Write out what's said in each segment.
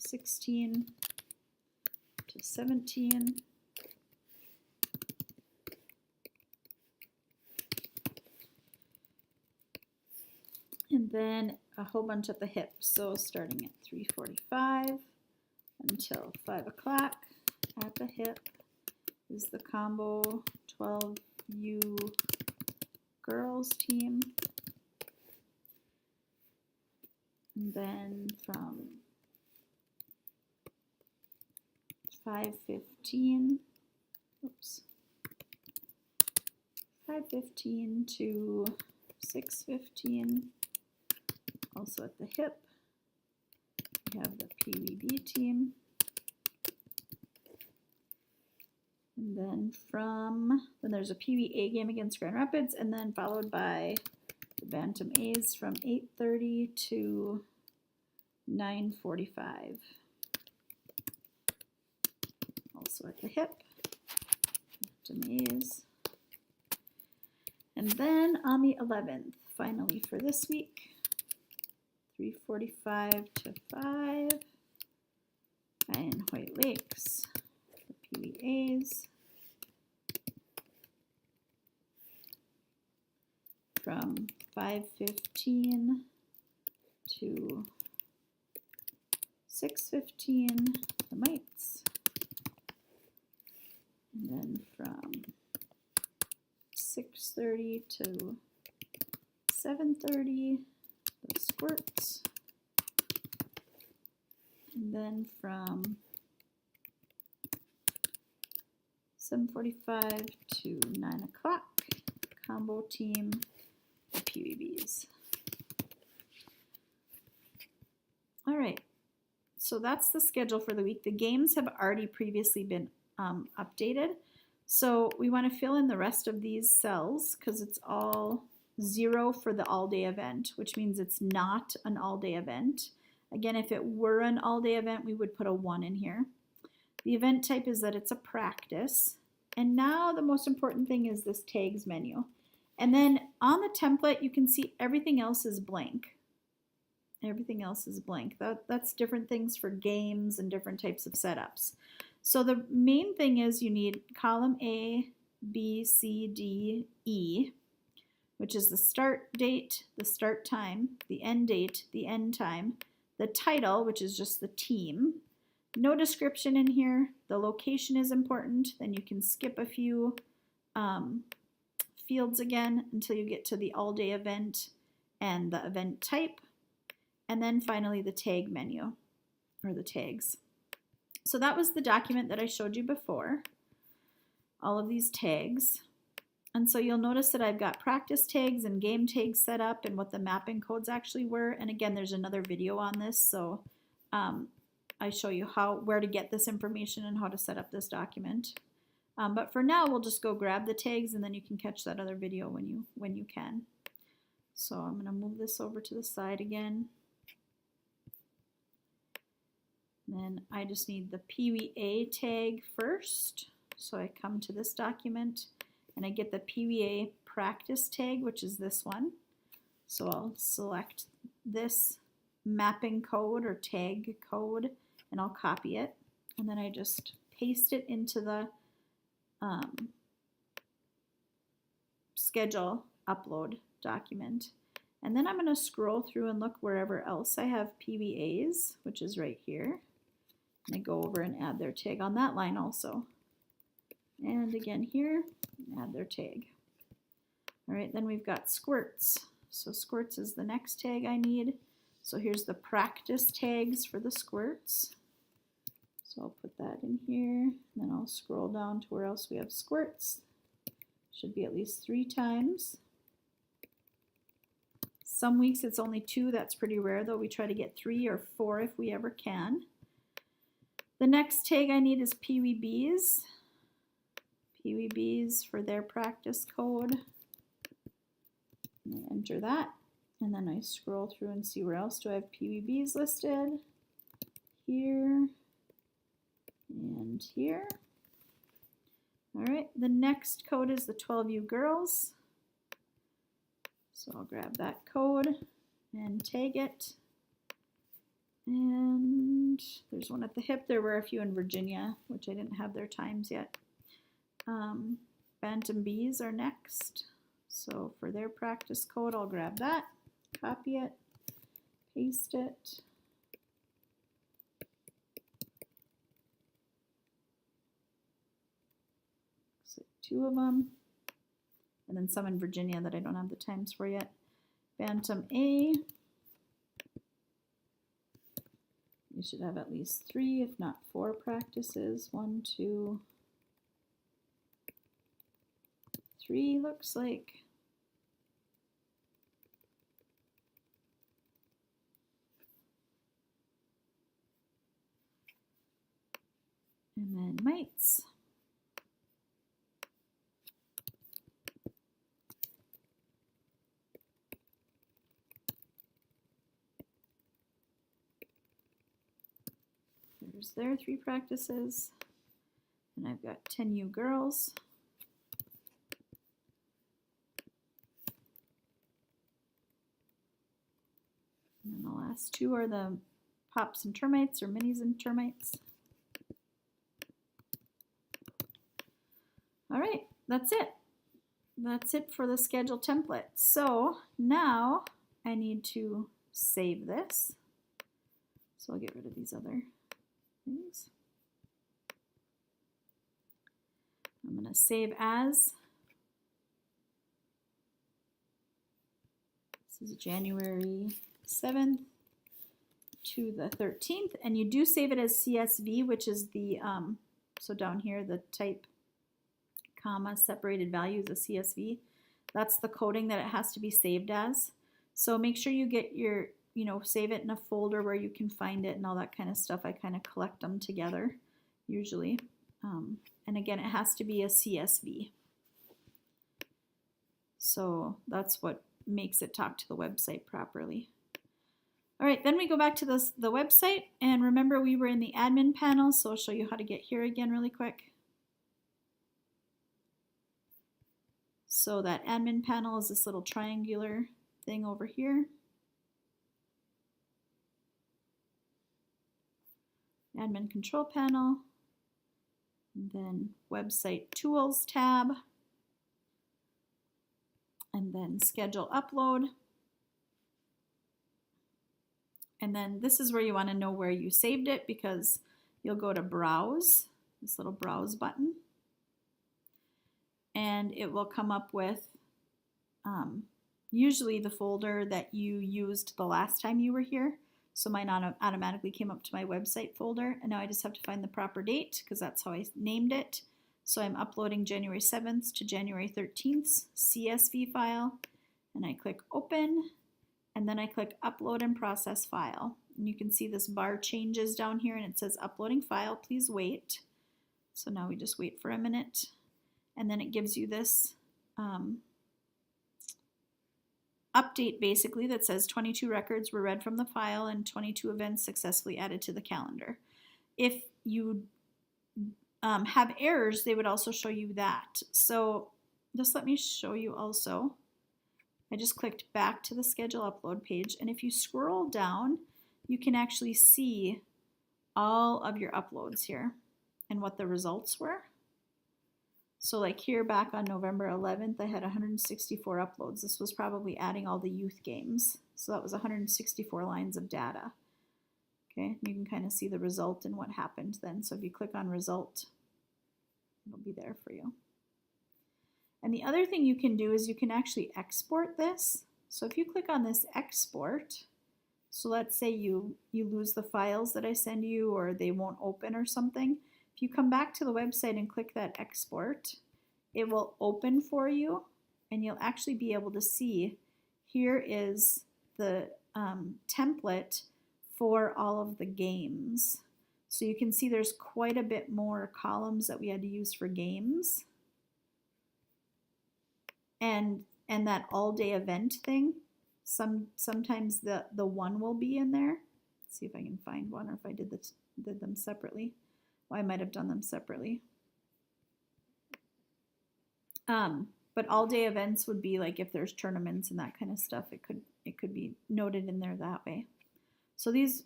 16 to 17. And then a whole bunch at the hip. So starting at 3:45 until 5 o'clock at the hip is the combo 12U girls team. And then from 5:15 to 6:15, also at the hip, we have the PVB team. And then there's a PVA game against Grand Rapids, and then followed by the Bantam A's from 8:30 to 9:45. Also at the hip, Bantam A's. And then on the 11th, finally for this week, 3:45 to 5, in White Lakes, the PVA's. From 5:15 to 6:15, the mites. And then from 6:30 to 7:30, the squirts. And then from 7:45 to 9 o'clock, combo team, the PVBs. All right, so that's the schedule for the week. The games have already previously been updated. So we want to fill in the rest of these cells because it's all 0 for the all-day event, which means it's not an all-day event. Again, if it were an all-day event, we would put a 1 in here. The event type is that it's a practice. And now the most important thing is this tags menu. And then on the template, you can see everything else is blank. Everything else is blank. That's different things for games and different types of setups. So the main thing is you need column A, B, C, D, E, which is the start date, the start time, the end date, the end time, the title, which is just the team. No description in here. The location is important. Then you can skip a few fields again until you get to the all-day event and the event type. And then finally the tag menu, or the tags. So that was the document that I showed you before, all of these tags. And so you'll notice that I've got practice tags and game tags set up and what the mapping codes actually were. And again, there's another video on this, so I show you where to get this information and how to set up this document. But for now, we'll just go grab the tags and then you can catch that other video when you can. So I'm going to move this over to the side again. Then I just need the PVA tag first. So I come to this document and I get the PVA practice tag, which is this one. So I'll select this mapping code or tag code and I'll copy it. And then I just paste it into the schedule upload document. And then I'm going to scroll through and look wherever else I have PVAs, which is right here. And I go over and add their tag on that line also. And again here, add their tag. All right, then we've got squirts. So squirts is the next tag I need. So here's the practice tags for the squirts. So I'll put that in here. Then I'll scroll down to where else we have squirts. Should be at least 3 times. Some weeks it's only 2. That's pretty rare, though. We try to get 3 or 4 if we ever can. The next tag I need is PVBs. PVBs for their practice code. And I enter that. And then I scroll through and see where else do I have PVBs listed. Here and here. All right, the next code is the 12U girls. So I'll grab that code and tag it. And There's one at the hip. There were a few in Virginia, which I didn't have their times yet. Bantam Bees are next. So for their practice code, I'll grab that, copy it, paste it. So 2 of them. And then some in Virginia that I don't have the times for yet. Bantam A. You should have at least 3, if not 4 practices. 1, 2, 3 looks like. And then mites. There's their 3 practices. And I've got 10U girls. And then the last 2 are the pops and termites, or minis and termites. All right, that's it. That's it for the schedule template. So now I need to save this. So I'll get rid of these other things. I'm going to save as. This is January 7th to the 13th. And you do save it as CSV, which is the, so down here, the type, comma, separated values of CSV. That's the coding that it has to be saved as. So make sure you get your, save it in a folder where you can find it and all that kind of stuff. I kind of collect them together usually. And again, it has to be a CSV. So that's what makes it talk to the website properly. All right, then we go back to the website, and remember we were in the admin panel, so I'll show you how to get here again really quick. So that admin panel is this little triangular thing over here. Admin control panel, and then website tools tab, and then schedule upload. And then this is where you want to know where you saved it, because you'll go to browse, this little browse button, and it will come up with usually the folder that you used the last time you were here. So mine automatically came up to my website folder, and now I just have to find the proper date because that's how I named it. So I'm uploading January 7th to January 13th CSV file, and I click open, and then I click upload and process file. And you can see this bar changes down here, and it says uploading file, please wait. So now we just wait for a minute, and then it gives you this update basically that says 22 records were read from the file and 22 events successfully added to the calendar. If you have errors, they would also show you that. So just let me show you also. I just clicked back to the schedule upload page, and if you scroll down, you can actually see all of your uploads here and what the results were. So like here back on November 11th, I had 164 uploads. This was probably adding all the youth games. So that was 164 lines of data. Okay, you can kind of see the result and what happened then. So if you click on result, it'll be there for you. And the other thing you can do is you can actually export this. So if you click on this export, so let's say you lose the files that I send you, or they won't open or something. If you come back to the website and click that export, it will open for you, and you'll actually be able to see here is the template for all of the games. So you can see there's quite a bit more columns that we had to use for games. And that all-day event thing, sometimes the one will be in there. Let's see if I can find one, or if I did them separately. Well, I might have done them separately. But all-day events would be like if there's tournaments and that kind of stuff, it could be noted in there that way. So these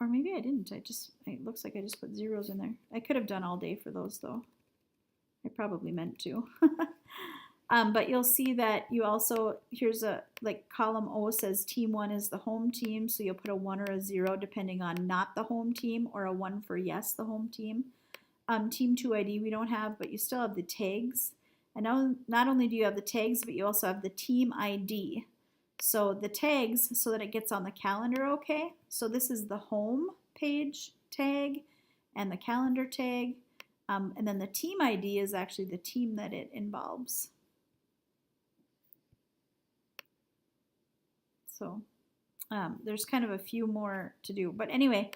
or maybe I didn't. It looks like I just put zeros in there. I could have done all day for those though. I probably meant to. But you'll see that you also, here's a, like column O says team 1 is the home team, so you'll put a 1 or a 0 depending on not the home team, or a 1 for yes, the home team. Team 2 ID we don't have, but you still have the tags. And now, not only do you have the tags, but you also have the team ID. So the tags, so that it gets on the calendar okay. So this is the home page tag and the calendar tag. And then the team ID is actually the team that it involves. So there's kind of a few more to do. But anyway,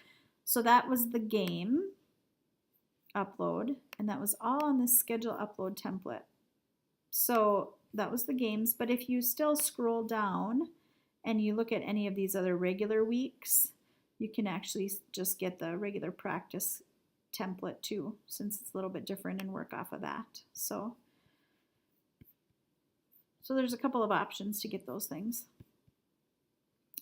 so that was the game upload, and that was all on the schedule upload template. So that was the games, but if you still scroll down and you look at any of these other regular weeks, you can actually just get the regular practice template too, since it's a little bit different, and work off of that. So there's a couple of options to get those things.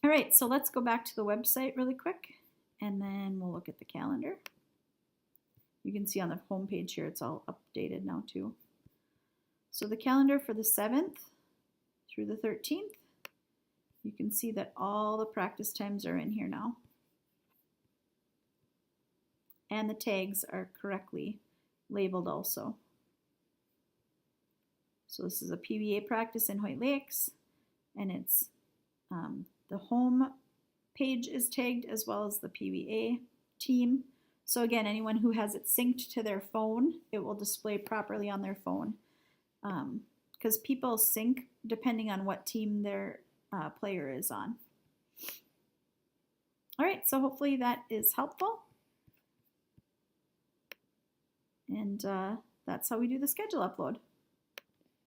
All right, so let's go back to the website really quick, and then we'll look at the calendar. You can see on the home page here, it's all updated now too. So the calendar for the 7th through the 13th, you can see that all the practice times are in here now. And the tags are correctly labeled also. So this is a PBA practice in Hoyt Lakes, and it's the home page is tagged as well as the PBA team. So again, anyone who has it synced to their phone, it will display properly on their phone. Because people sync depending on what team their player is on. All right, so hopefully that is helpful. And that's how we do the schedule upload.